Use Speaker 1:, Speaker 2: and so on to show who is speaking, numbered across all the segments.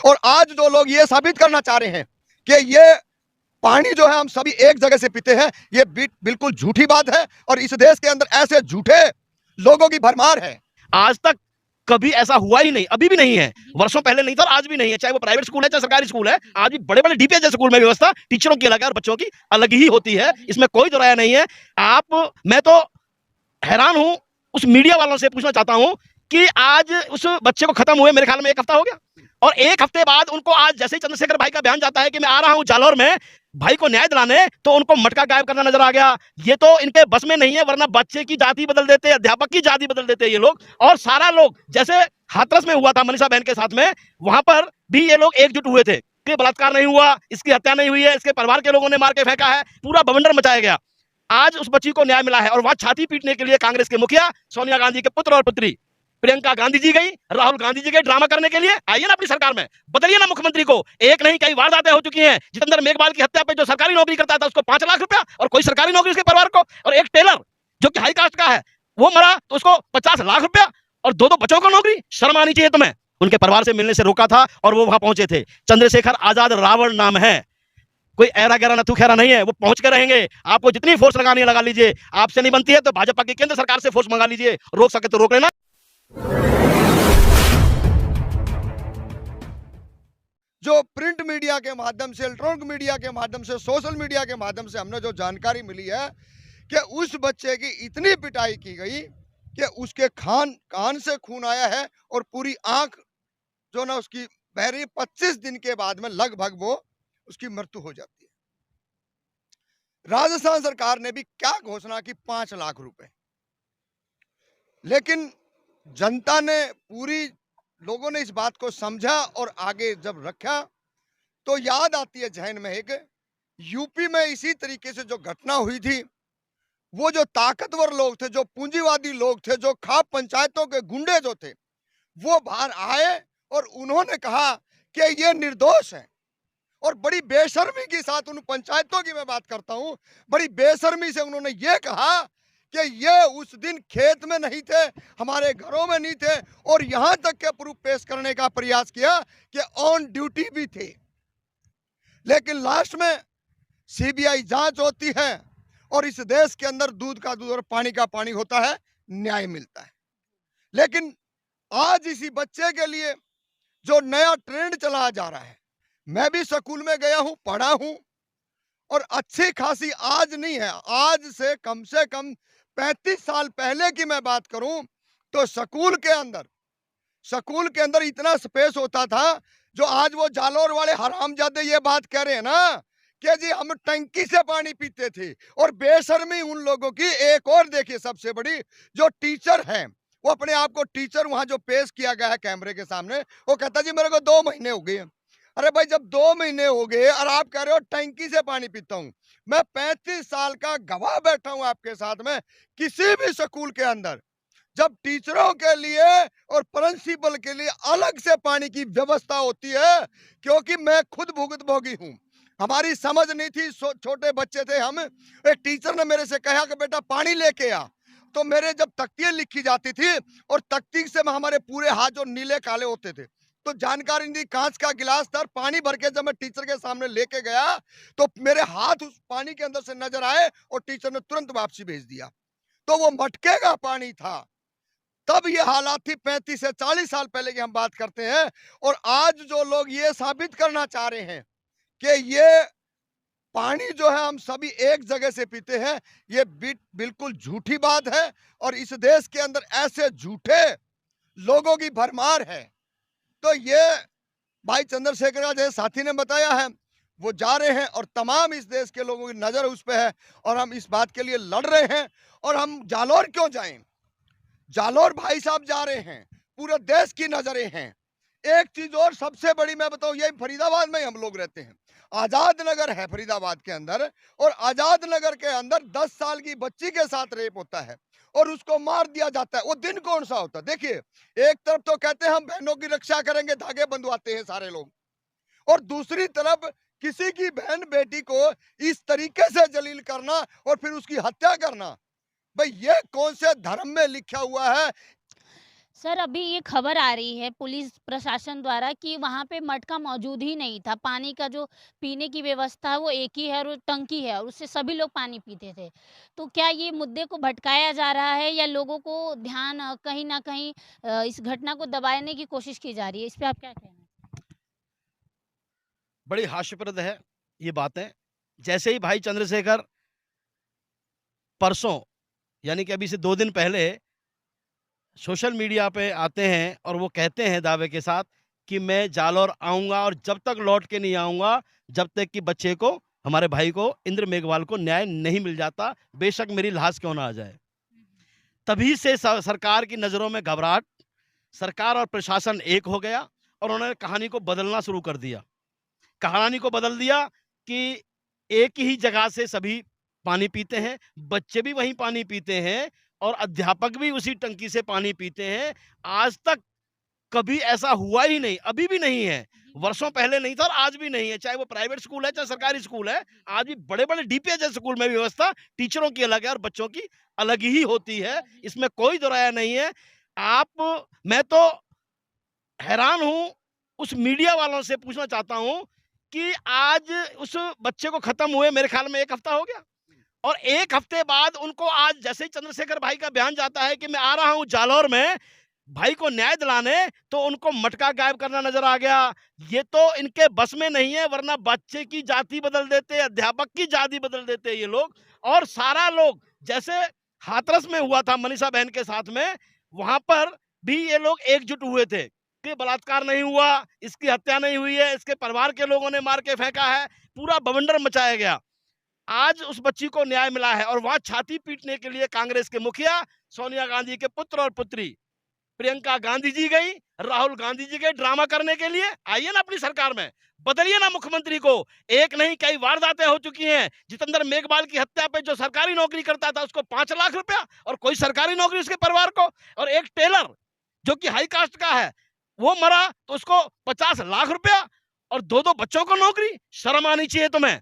Speaker 1: और आज जो लोग ये साबित करना चाह रहे हैं कि ये पानी जो है हम सभी एक जगह से पीते हैं, ये बिल्कुल झूठी बात है। और इस देश के अंदर ऐसे झूठे लोगों की भरमार है।
Speaker 2: आज तक कभी ऐसा हुआ ही नहीं, अभी भी नहीं है, वर्षों पहले नहीं था और आज भी नहीं है। चाहे वो प्राइवेट स्कूल है चाहे सरकारी स्कूल है, आज भी बड़े बड़े डीपीएस स्कूल में व्यवस्था टीचरों की अलग है और बच्चों की अलग ही होती है, इसमें कोई दो राय नहीं है। मैं तो हैरान हूं, उस मीडिया वालों से पूछना चाहता हूं कि आज उस बच्चे को खत्म हुए मेरे ख्याल में 1 हफ्ता हो गया, और 1 हफ्ते बाद उनको आज जैसे ही चंद्रशेखर भाई का बयान जाता है कि मैं आ रहा हूं जालौर में भाई को न्याय दिलाने, तो उनको मटका गायब करना नजर आ गया। ये तो इनके बस में नहीं है, वरना बच्चे की जाति बदल देते, अध्यापक की जाति बदल देते ये लोग। और सारा लोग जैसे हाथरस में हुआ था मनीषा बहन के साथ में, वहां पर भी ये लोग एकजुट हुए थे कि बलात्कार नहीं हुआ, इसकी हत्या नहीं हुई है, इसके परिवार के लोगों ने मार के फेंका है, पूरा बवंडर मचाया गया। आज उस बच्ची को न्याय मिला है और वहां छाती पीटने के लिए कांग्रेस के मुखिया सोनिया गांधी के पुत्र और पुत्री प्रियंका गांधी जी गई, राहुल गांधी जी गए ड्रामा करने के लिए। आइए ना अपनी सरकार में, बदलिए ना मुख्यमंत्री को। एक नहीं कई वारदातें हो चुकी हैं। जितेंद्र मेघवाल की हत्या पे जो सरकारी नौकरी करता था उसको 5 लाख रुपया, और कोई सरकारी नौकरी उसके परिवार को, और एक टेलर जो कि हाई कास्ट का है वो मरा तो उसको 50 लाख रुपया, और 2 बच्चों को नौकरी। शर्म आनी चाहिए तुम्हें। उनके परिवार से मिलने से रोका था और वो वहां पहुंचे थे। चंद्रशेखर आजाद रावण नाम है, कोई ऐरा गहरा नथु खैरा नहीं है। वो पहुंच के रहेंगे, आपको जितनी फोर्स लगानी है लगा लीजिए। आपसे नहीं बनती है तो भाजपा की केंद्र सरकार से फोर्स मंगा लीजिए, रोक सके तो रोक लेना।
Speaker 1: जो प्रिंट मीडिया के माध्यम से, इलेक्ट्रॉनिक मीडिया के माध्यम से, सोशल मीडिया के माध्यम से हमने जो जानकारी मिली है कि उस बच्चे की इतनी पिटाई की गई कि उसके कान से खून आया है और पूरी आंख जो ना उसकी बह रही। 25 दिन के बाद में लगभग वो उसकी मृत्यु हो जाती है। राजस्थान सरकार ने भी क्या घोषणा की, 5 लाख रुपए, लेकिन जनता ने पूरी लोगों ने इस बात को समझा और आगे जब रखा तो याद आती है जहन में एक यूपी में इसी तरीके से जो घटना हुई थी। वो जो ताकतवर लोग थे, जो पूंजीवादी लोग थे, जो खाप पंचायतों के गुंडे जो थे, वो बाहर आए और उन्होंने कहा कि ये निर्दोष है। और बड़ी बेशर्मी के साथ, उन पंचायतों की मैं बात करता हूं, बड़ी बेशर्मी से उन्होंने ये कहा कि ये उस दिन खेत में नहीं थे, हमारे घरों में नहीं थे, और यहां तक के प्रूफ पेश करने का प्रयास किया कि ऑन ड्यूटी भी थे। लेकिन लास्ट में सीबीआई जांच होती है और इस देश के अंदर दूध का दूध और पानी का पानी होता है, न्याय मिलता है। लेकिन आज इसी बच्चे के लिए जो नया ट्रेंड चला जा रहा है, मैं भी स्कूल में गया हूं, पढ़ा हूं, और अच्छी खासी आज नहीं है, आज से कम 35 साल पहले की मैं बात करूं तो स्कूल के अंदर इतना स्पेस होता था। जो आज वो जालौर वाले हरामजादे ये बात कह रहे हैं ना कि जी हम टंकी से पानी पीते थे, और बेशर्मी उन लोगों की एक और देखिए सबसे बड़ी, जो टीचर हैं वो अपने आप को टीचर वहां जो पेश किया गया है कैमरे के सामने, वो कहता जी मेरे को 2 महीने हो गए। अरे भाई जब 2 महीने हो गए और आप कह रहे हो टंकी से पानी पीता हूं, मैं 35 साल का गवाह बैठा हूं आपके साथ में। किसी भी स्कूल के अंदर जब टीचरों के लिए और प्रिंसिपल के लिए अलग से पानी की व्यवस्था होती है, क्योंकि मैं खुद भुगतभोगी हूं, हमारी समझ नहीं थी, छोटे बच्चे थे हम, एक टीचर ने मेरे से कहा कि बेटा पानी लेके आ, तो मेरे जब तख्तियां लिखी जाती थी और तख्ती से हमारे पूरे हाथ जो नीले काले होते थे, तो जानकारी नहीं, कांच का गिलास था, पानी भर के जब मैं टीचर के सामने लेके गया तो मेरे हाथ उस पानी के अंदर से नजर आए और टीचर ने तुरंत वापसी भेज दिया। तो वो मटके का पानी था। तब ये हालात थी, 35 से 40 साल पहले की हम बात करते हैं। और आज जो लोग ये साबित करना चाह रहे हैं कि ये पानी जो है हम सभी एक जगह से पीते हैं, ये बिल्कुल झूठी बात है। और इस देश के अंदर ऐसे झूठे लोगों की भरमार है। तो ये भाई चंद्रशेखर का जैसे साथी ने बताया है, वो जा रहे हैं और तमाम इस देश के लोगों की नजर उस पे है, और हम इस बात के लिए लड़ रहे हैं। और हम जालौर क्यों जाएं? जालौर भाई साहब जा रहे हैं, पूरे देश की नजरें हैं। एक चीज और सबसे बड़ी मैं बताऊं, यही फरीदाबाद में हम लोग रहते हैं, आजाद नगर है फरीदाबाद के अंदर, और आजाद नगर के अंदर 10 साल की बच्ची के साथ रेप होता है और उसको मार दिया जाता है। वो दिन कौन सा होता है? देखिए, एक तरफ तो कहते हैं हम बहनों की रक्षा करेंगे, धागे बंधवाते हैं सारे लोग, और दूसरी तरफ किसी की बहन बेटी को इस तरीके से जलील करना और फिर उसकी हत्या करना, भाई ये कौन से धर्म में लिखा हुआ है?
Speaker 3: सर, अभी ये खबर आ रही है पुलिस प्रशासन द्वारा कि वहाँ पे मटका मौजूद ही नहीं था। पानी का जो पीने की व्यवस्था है वो एक ही है और वो टंकी है और उससे सभी लोग पानी पीते थे। तो क्या ये मुद्दे को भटकाया जा रहा है या लोगों को ध्यान कहीं न कहीं इस घटना को दबाने की कोशिश की जा रही है? इस पे आप क्या कहना है?
Speaker 2: बड़ी हास्यप्रद है ये बातें। जैसे ही भाई चंद्रशेखर परसों यानी कि अभी से 2 दिन पहले सोशल मीडिया पे आते हैं और वो कहते हैं दावे के साथ कि मैं जालौर आऊँगा और जब तक लौट के नहीं आऊँगा, जब तक कि बच्चे को, हमारे भाई को, इंद्र मेघवाल को न्याय नहीं मिल जाता, बेशक मेरी लाश क्यों ना आ जाए। तभी से सरकार की नज़रों में घबराहट, सरकार और प्रशासन एक हो गया और उन्होंने कहानी को बदलना शुरू कर दिया। कहानी को बदल दिया कि एक ही जगह से सभी पानी पीते हैं, बच्चे भी वहीं पानी पीते हैं और अध्यापक भी उसी टंकी से पानी पीते हैं। आज तक कभी ऐसा हुआ ही नहीं, अभी भी नहीं है। वर्षों पहले नहीं था और आज भी नहीं है, चाहे वो प्राइवेट स्कूल है, चाहे सरकारी स्कूल है। आज भी बड़े-बड़े डीपीएस जैसे स्कूल में व्यवस्था टीचरों की अलग है और बच्चों की अलग ही होती है। इसमें कोई दो राय नहीं है। मैं तो हैरान हूँ, उस मीडिया वालों से पूछना चाहता हूँ कि आज उस बच्चे को खत्म हुए मेरे ख्याल में 1 हफ्ता हो गया और 1 हफ्ते बाद उनको आज जैसे ही चंद्रशेखर भाई का बयान जाता है कि मैं आ रहा हूँ जालौर में भाई को न्याय दिलाने, तो उनको मटका गायब करना नजर आ गया। ये तो इनके बस में नहीं है, वरना बच्चे की जाति बदल देते, अध्यापक की जाति बदल देते ये लोग। और सारा लोग जैसे हाथरस में हुआ था मनीषा बहन के साथ में, वहां पर भी ये लोग एकजुट हुए थे कि बलात्कार नहीं हुआ, इसकी हत्या नहीं हुई है, इसके परिवार के लोगों ने मार के फेंका है, पूरा बवंडर मचाया गया। आज उस बच्ची को न्याय मिला है और वहां छाती पीटने के लिए कांग्रेस के मुखिया सोनिया गांधी के पुत्र और पुत्री प्रियंका गांधी जी गई, राहुल गांधी जी गए ड्रामा करने के लिए। आइए ना अपनी सरकार में, बदलिए ना मुख्यमंत्री को। एक नहीं कई वारदातें हो चुकी हैं। जितेंद्र मेघवाल की हत्या पे जो सरकारी नौकरी करता था उसको 5 लाख रुपया और कोई सरकारी नौकरी उसके परिवार को, और एक टेलर जो कि हाई कास्ट का है वो मरा तो उसको 50 लाख रुपया और 2-2 बच्चों को नौकरी। शर्म आनी चाहिए तुम्हें।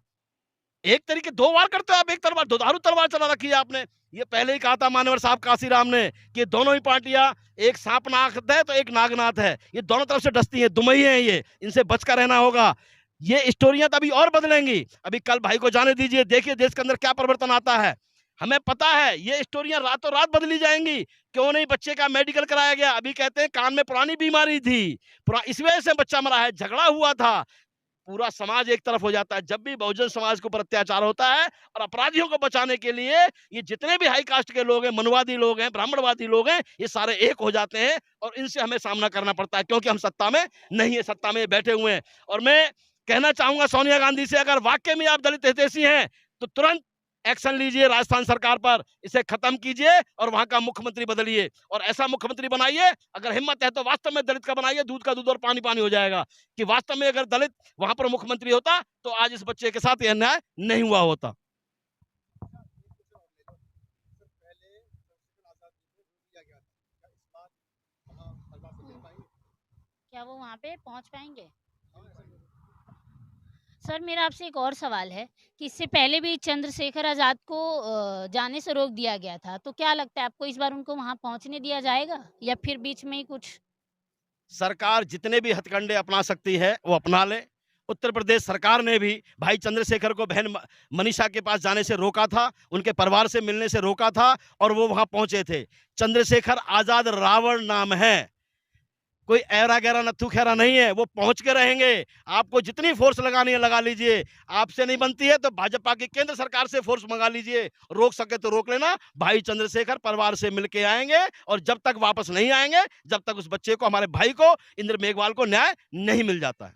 Speaker 2: एक तरीके 2 वार करते हो आप, एक तलवार, दुधारू तलवार चला रखी है आपने। ये पहले ही कहा था मान्यवर साहब काशीराम ने कि दोनों ही पार्टियां एक सांपनाथ है तो एक नागनाथ है, ये दोनों तरफ से डसती हैं, दुमई हैं ये, इनसे बचकर रहना होगा। ये स्टोरियां तो अभी और बदलेंगी। अभी कल भाई को जाने दीजिए, देखिए देश के अंदर क्या परिवर्तन आता है। हमें पता है ये स्टोरियां रातों रात बदली जाएंगी। क्यों नहीं बच्चे का मेडिकल कराया गया? अभी कहते हैं कान में पुरानी बीमारी थी, इस वजह से बच्चा मरा है, झगड़ा हुआ था। पूरा समाज एक तरफ हो जाता है जब भी बहुजन समाज के ऊपर अत्याचार होता है। और अपराधियों को बचाने के लिए ये जितने भी हाई कास्ट के लोग हैं, मनुवादी लोग हैं, ब्राह्मणवादी लोग हैं, ये सारे एक हो जाते हैं और इनसे हमें सामना करना पड़ता है क्योंकि हम सत्ता में नहीं है, सत्ता में बैठे हुए हैं। और मैं कहना चाहूंगा सोनिया गांधी से, अगर वाकई में आप दलित हितैषी हैं तो तुरंत एक्शन लीजिए राजस्थान सरकार पर, इसे खत्म कीजिए और वहां का मुख्यमंत्री बदलिए और ऐसा मुख्यमंत्री बनाइए, अगर हिम्मत है तो वास्तव में दलित का बनाइए, दूध का दूध और पानी पानी हो जाएगा। कि वास्तव में अगर दलित वहां पर मुख्यमंत्री होता तो आज इस बच्चे के साथ यह अन्याय नहीं हुआ होता।
Speaker 3: क्या वो वहाँ पे पहुँच पाएँगे? सर, मेरा आपसे एक और सवाल है कि इससे पहले भी चंद्रशेखर आज़ाद को जाने से रोक दिया गया था। तो क्या लगता है आपको इस बार उनको वहाँ पहुँचने दिया जाएगा या फिर बीच में ही कुछ?
Speaker 2: सरकार जितने भी हथकंडे अपना सकती है वो अपना ले। उत्तर प्रदेश सरकार ने भी भाई चंद्रशेखर को बहन मनीषा के पास जाने से रोका था, उनके परिवार से मिलने से रोका था और वो वहां पहुंचे थे। चंद्रशेखर आजाद रावण नाम है, कोई ऐरा गहरा नत्थू खैरा नहीं है, वो पहुंच के रहेंगे। आपको जितनी फोर्स लगानी है लगा लीजिए, आपसे नहीं बनती है तो भाजपा की केंद्र सरकार से फोर्स मंगा लीजिए, रोक सके तो रोक लेना। भाई चंद्रशेखर परिवार से मिलके आएंगे और जब तक वापस नहीं आएंगे, जब तक उस बच्चे को, हमारे भाई को, इंद्र मेघवाल को न्याय नहीं मिल जाता है।